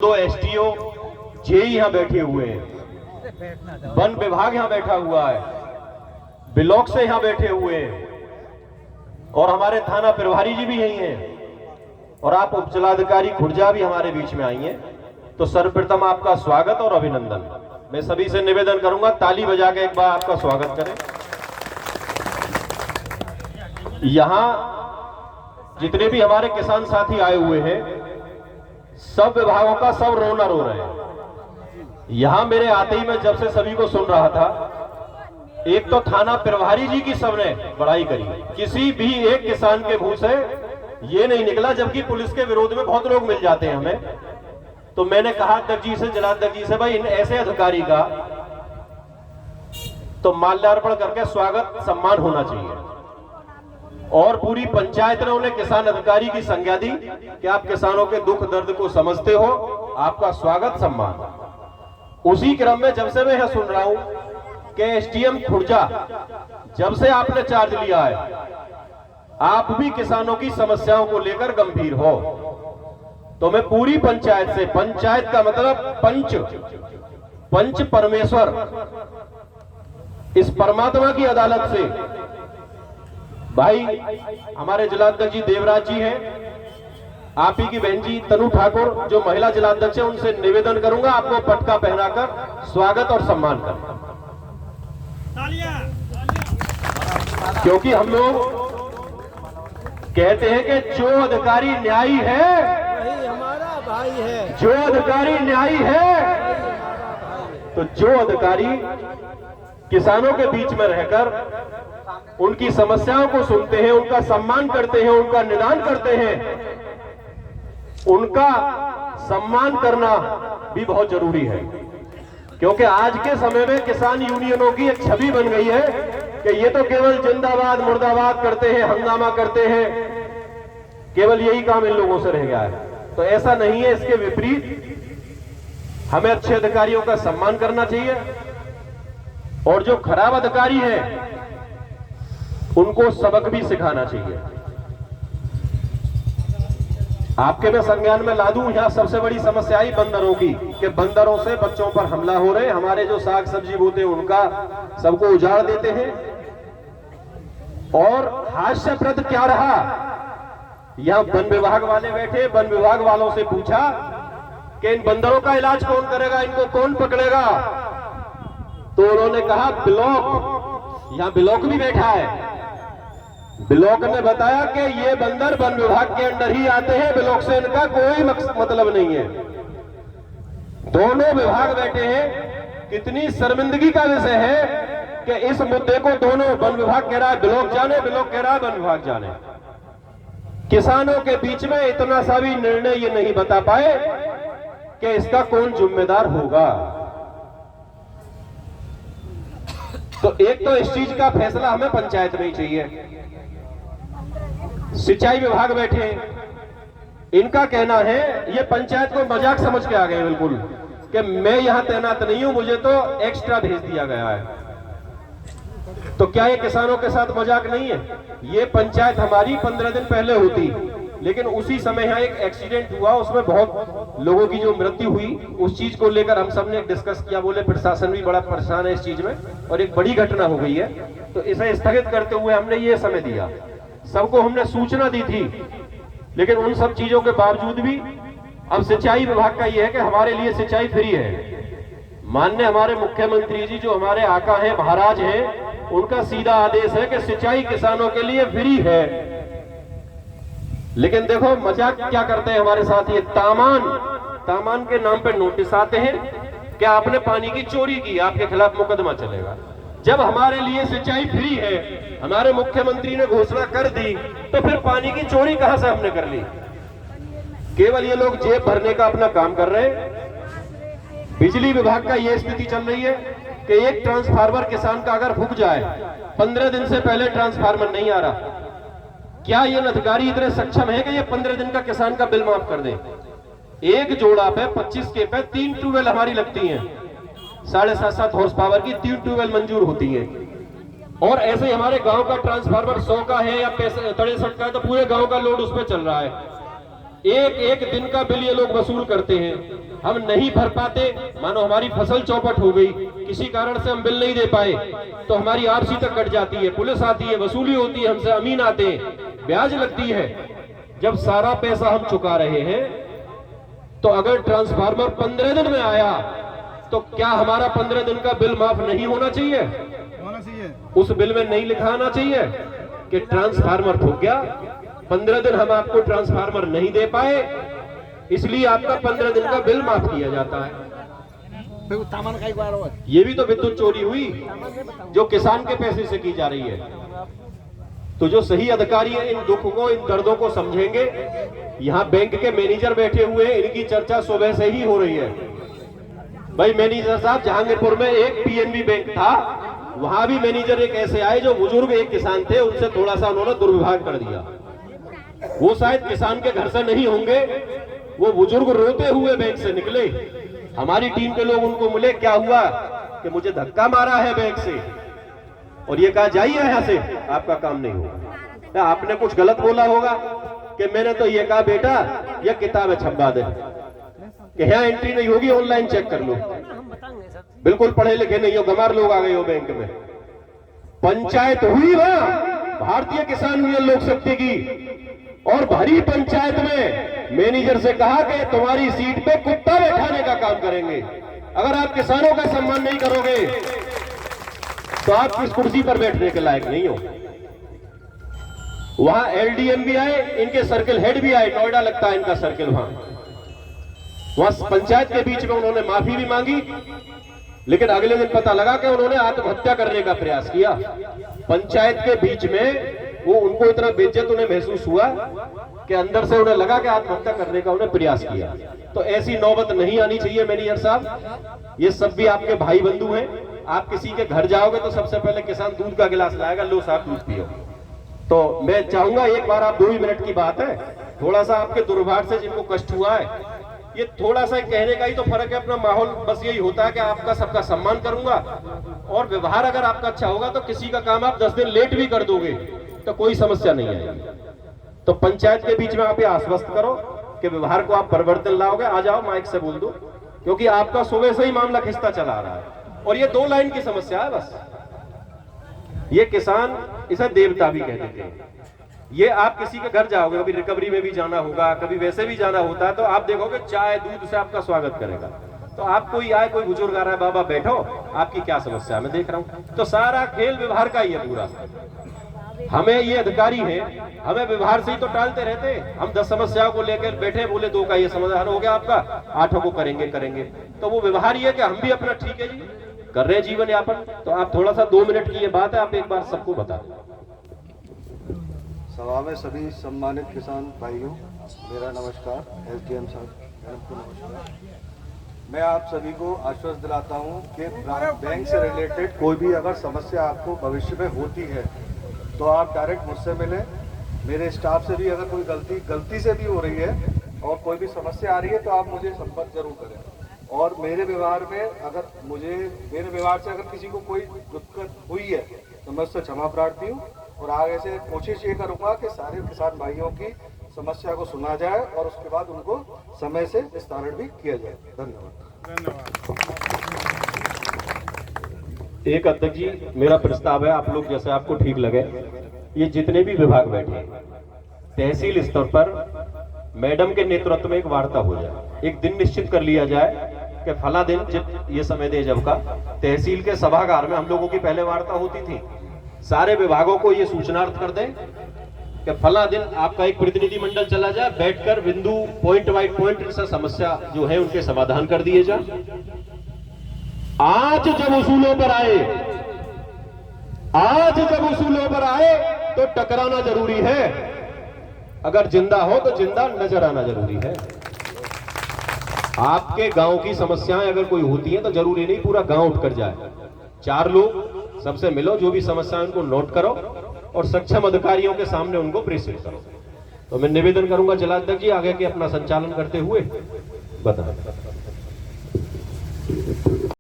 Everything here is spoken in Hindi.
दो एसटीओ जेई यहाँ बैठे हुए हैं, वन विभाग यहाँ बैठा हुआ है, ब्लॉक से यहाँ बैठे हुए हैं और हमारे थाना प्रभारी जी भी यही हैं और आप उपजिलाधिकारी खुर्जा भी हमारे बीच में आई हैं। तो सर्वप्रथम आपका स्वागत और अभिनंदन। मैं सभी से निवेदन करूंगा ताली बजा के एक बार आपका स्वागत करें। यहाँ जितने भी हमारे किसान साथी आए हुए हैं सब विभागों का सब रोना रो रहे हैं। यहां मेरे आते ही मैं जब से सभी को सुन रहा था, एक तो थाना प्रभारी जी की सबने बड़ाई करी, किसी भी एक किसान के मुंह से ये नहीं निकला, जबकि पुलिस के विरोध में बहुत लोग मिल जाते हैं हमें। तो मैंने कहा अध्यक्ष जी से, जिलाध्यक्ष जी से, भाई इन ऐसे अधिकारी का तो माल्यार्पण करके स्वागत सम्मान होना चाहिए। और पूरी पंचायत ने उन्हें किसान अधिकारी की संज्ञा दी कि आप किसानों के दुख दर्द को समझते हो, आपका स्वागत सम्मान। उसी क्रम में जब से मैं यह सुन रहा हूं कि एसडीएम खुर्जा जब से आपने चार्ज लिया है, आप भी किसानों की समस्याओं को लेकर गंभीर हो, तो मैं पूरी पंचायत से, पंचायत का मतलब पंच परमेश्वर, इस परमात्मा की अदालत से भाई हमारे जिलाध्यक्ष जी देवराज जी हैं, आप ही की बहन जी तनु ठाकुर जो महिला जिलाध्यक्ष है, उनसे निवेदन करूंगा आपको पटका पहनाकर स्वागत और सम्मान कर, क्योंकि हम लोग कहते हैं कि जो अधिकारी न्यायी है वही हमारा भाई है, जो अधिकारी न्यायी है, तो जो अधिकारी किसानों के बीच में रहकर उनकी समस्याओं को सुनते हैं, उनका सम्मान करते हैं, उनका निदान करते हैं, उनका सम्मान करना भी बहुत जरूरी है। क्योंकि आज के समय में किसान यूनियनों की एक छवि बन गई है कि ये तो केवल जिंदाबाद मुर्दाबाद करते हैं, हंगामा करते हैं, केवल यही काम इन लोगों से रह गया है। तो ऐसा नहीं है, इसके विपरीत हमें अच्छे अधिकारियों का सम्मान करना चाहिए और जो खराब अधिकारी है उनको सबक भी सिखाना चाहिए। आपके मैं संज्ञान में ला दूं, यहां सबसे बड़ी समस्या आई बंदरों की, कि बंदरों से बच्चों पर हमला हो रहे हैं, हमारे जो साग सब्जी बोते हैं उनका सबको उजाड़ देते हैं। और हास्यप्रद क्या रहा, यहां वन विभाग वाले बैठे, वन विभाग वालों से पूछा कि इन बंदरों का इलाज कौन करेगा, इनको कौन पकड़ेगा, तो उन्होंने कहा ब्लॉक। यहां ब्लॉक भी बैठा है, ब्लॉक ने बताया कि ये बंदर वन विभाग के अंदर ही आते हैं, ब्लॉक से इनका कोई मतलब नहीं है। दोनों विभाग बैठे हैं। कितनी शर्मिंदगी का विषय है कि इस मुद्दे को दोनों, वन विभाग कह रहा है ब्लॉक जाने, ब्लॉक कह रहा है वन विभाग जाने। किसानों के बीच में इतना सा भी निर्णय ये नहीं बता पाए कि इसका कौन जिम्मेदार होगा। तो एक तो इस चीज का फैसला हमें पंचायत में ही चाहिए। सिंचाई विभाग बैठे, इनका कहना है, ये पंचायत को मजाक समझ के आ गए बिल्कुल, कि मैं यहां तैनात नहीं हूं, मुझे तो एक्स्ट्रा भेज दिया गया है। तो क्या ये किसानों के साथ मजाक नहीं है? ये पंचायत हमारी 15 दिन पहले होती, लेकिन उसी समय यहां एक एक्सीडेंट हुआ, उसमें बहुत लोगों की जो मृत्यु हुई, उस चीज को लेकर हम सबने डिस्कस किया। बोले प्रशासन भी बड़ा परेशान है इस चीज में और एक बड़ी घटना हो गई है, तो इसे स्थगित करते हुए हमने ये समय दिया। सबको हमने सूचना दी थी, लेकिन उन सब चीजों के बावजूद भी अब सिंचाई विभाग का यह है कि हमारे लिए सिंचाई फ्री है। माननीय हमारे मुख्यमंत्री जी जो हमारे आका हैं, महाराज हैं, उनका सीधा आदेश है कि सिंचाई किसानों के लिए फ्री है। लेकिन देखो मजाक क्या करते हैं हमारे साथ, ये तामान के नाम पर नोटिस आते हैं कि आपने पानी की चोरी की, आपके खिलाफ मुकदमा चलेगा। जब हमारे लिए सिंचाई फ्री है, हमारे मुख्यमंत्री ने घोषणा कर दी, तो फिर पानी की चोरी कहां से हमने कर ली? केवल ये लोग जेब भरने का अपना काम कर रहे हैं। बिजली विभाग का ये स्थिति चल रही है कि एक ट्रांसफार्मर किसान का अगर फूक जाए, 15 दिन से पहले ट्रांसफार्मर नहीं आ रहा, क्या ये अधिकारी इतने सक्षम है कि ये 15 दिन का किसान का बिल माफ कर दे? एक जोड़ा पे 25 के पे 3 ट्यूबवेल हमारी लगती हैं, 7.5 हॉर्स पावर की 3 ट्यूबवेल मंजूर होती हैं। और ऐसे ही हमारे गांव का ट्रांसफार्मर 100 का है या 63 का है, तो पूरे गांव का लोड उस पर चल रहा है। एक एक दिन का बिल ये लोग वसूल करते हैं। हम नहीं भर पाते, मानो हमारी फसल चौपट हो गई, किसी कारण से हम बिल नहीं दे पाए तो हमारी आरसी तक कट जाती है, पुलिस आती है, वसूली होती है, हमसे अमीन आते हैं, ब्याज लगती है। जब सारा पैसा हम चुका रहे हैं तो अगर ट्रांसफार्मर 15 दिन में आया तो क्या हमारा 15 दिन का बिल माफ नहीं होना चाहिए? उस बिल में नहीं लिखा आना चाहिए कि ट्रांसफार्मर ठुक गया, 15 दिन हम आपको ट्रांसफार्मर नहीं दे पाए, इसलिए आपका 15 दिन का बिल माफ किया जाता है। ये भी तो विद्युत चोरी हुई जो किसान के पैसे से की जा रही है। तो जो सही अधिकारी है इन दुखों को, इन दर्दों को समझेंगे। यहाँ बैंक के मैनेजर बैठे हुए हैं, इनकी चर्चा सुबह से ही हो रही है। भाई मैनेजर साहब, जहांगीरपुर में एक पीएनबी बैंक था, वहां भी मैनेजर एक ऐसे आए जो बुजुर्ग एक किसान थे, उनसे थोड़ा सा उन्होंने दुर्व्यवहार कर दिया। वो शायद किसान के घर से नहीं होंगे, वो बुजुर्ग रोते हुए बैंक से निकले। हमारी टीम के लोग उनको मिले, क्या हुआ? कि मुझे धक्का मारा है बैंक से, और ये कहा जाइए यहां से, आपका काम नहीं होगा। आपने कुछ गलत बोला होगा कि मैंने तो ये कहा बेटा ये किताब है छपवा दे, कि यहाँ एंट्री नहीं होगी, ऑनलाइन चेक कर लो। बिल्कुल पढ़े लिखे नहीं हो, गंवार लोग आ गए हो बैंक में। पंचायत हुई वहां भारतीय किसान यूनियन लोक शक्ति की, और भरी पंचायत में मैनेजर से कहा कि तुम्हारी सीट पे कुत्ता बैठाने का काम करेंगे, अगर आप किसानों का सम्मान नहीं करोगे तो आप किस कुर्सी पर बैठने के लायक नहीं हो। वहां एलडीएम भी आए, इनके सर्किल हेड भी आए, नोएडा लगता है इनका सर्किल। वहां पंचायत के बीच में उन्होंने माफी भी मांगी, लेकिन अगले दिन पता लगा कि उन्होंने आत्महत्या करने का प्रयास किया। पंचायत के बीच में वो उनको इतना बेइज्जत उन्हें महसूस हुआ कि अंदर से उन्हें लगा कि आत्महत्या करने का उन्हें प्रयास किया। तो ऐसी नौबत नहीं आनी चाहिए मैनेजर साहब। ये सब भी आपके भाई बंधु हैं। आप किसी के घर जाओगे तो सबसे पहले किसान दूध का गिलास लाएगा, लो साहब दूध पियो। तो मैं चाहूंगा एक बार, आप 2 ही मिनट की बात है, थोड़ा सा आपके दुर्भाग्य से जिनको कष्ट हुआ है, ये थोड़ा सा कहने का ही तो फर्क है। अपना माहौल बस यही होता है कि आपका सबका सम्मान करूंगा, और व्यवहार अगर आपका अच्छा होगा तो किसी का काम आप 10 दिन लेट भी कर दोगे तो कोई समस्या नहीं आएगी। तो पंचायत के बीच में आप ये आश्वस्त करो कि व्यवहार को आप परिवर्तन लाओगे। आ जाओ, माइक से बोल दो, क्योंकि आपका सुबह से ही मामला खिंचता चला आ रहा है, और ये 2 लाइन की समस्या है बस। ये किसान इसे देवता भी कह देते हैं। ये आप किसी के घर जाओगे, कभी रिकवरी में भी जाना होगा, कभी वैसे भी जाना होता है, तो आप देखोगे चाय दूध से आपका स्वागत करेगा। तो आप कोई आए, कोई बुजुर्ग आ रहा है, बाबा बैठो, आपकी क्या समस्या है, मैं देख रहा हूं। तो सारा खेल व्यवहार का ही है पूरा। हमें ये अधिकारी है, हमें व्यवहार से ही तो टालते रहते। हम 10 समस्याओं को लेकर बैठे, बोले 2 का ये समाधान हो गया आपका, 8 को करेंगे। तो वो व्यवहार ये कि हम भी अपना ठीक है जी कर रहे हैं जीवन यापन। तो आप थोड़ा सा 2 मिनट की ये बात है, आप एक बार सबको बता दें। सभा में सभी सम्मानित किसान भाइयों, मेरा नमस्कार। एसडीएम साहब को नमस्कार। मैं आप सभी को आश्वस्त दिलाता हूं कि बैंक से रिलेटेड कोई भी अगर समस्या आपको भविष्य में होती है तो आप डायरेक्ट मुझसे मिलें। मेरे स्टाफ से भी अगर कोई गलती से भी हो रही है और कोई भी समस्या आ रही है तो आप मुझे संपर्क जरूर करें। और मेरे व्यवहार से अगर किसी को कोई दिक्कत हुई है तो मैं उससे क्षमा प्रार्थी हूँ, और आगे से कोशिश ये करूँगा कि सारे किसान भाइयों की समस्या को सुना जाए और उसके बाद उनको समय से निस्तारण भी किया जाए। धन्यवाद। एक अध्यक्ष जी, मेरा प्रस्ताव है, आप लोग जैसे आपको ठीक लगे, ये जितने भी विभाग बैठे तहसील स्तर पर मैडम के नेतृत्व में एक वार्ता हो जाए। एक दिन निश्चित कर लिया जाए कि फला दिन ये समय दे जब का तहसील के सभागार में हम लोगों की पहले वार्ता होती थी। सारे विभागों को ये सूचनार्थ कर दें कि फला दिन आपका एक प्रतिनिधि मंडल चला जाए, बैठकर बिंदु पॉइंट बाय पॉइंट से समस्या जो है उनके समाधान कर दिए जाए। आज जब उसूलों पर आए तो टकराना जरूरी है। अगर जिंदा हो तो जिंदा नजर आना जरूरी है। आपके गांव की समस्याएं अगर कोई होती है तो जरूरी नहीं पूरा गांव उठकर जाए। 4 लोग सबसे मिलो, जो भी समस्याएं उनको नोट करो और सक्षम अधिकारियों के सामने उनको प्रेषित करो। तो मैं निवेदन करूंगा जिलाध्यक्ष जी आगे के अपना संचालन करते हुए बताएं।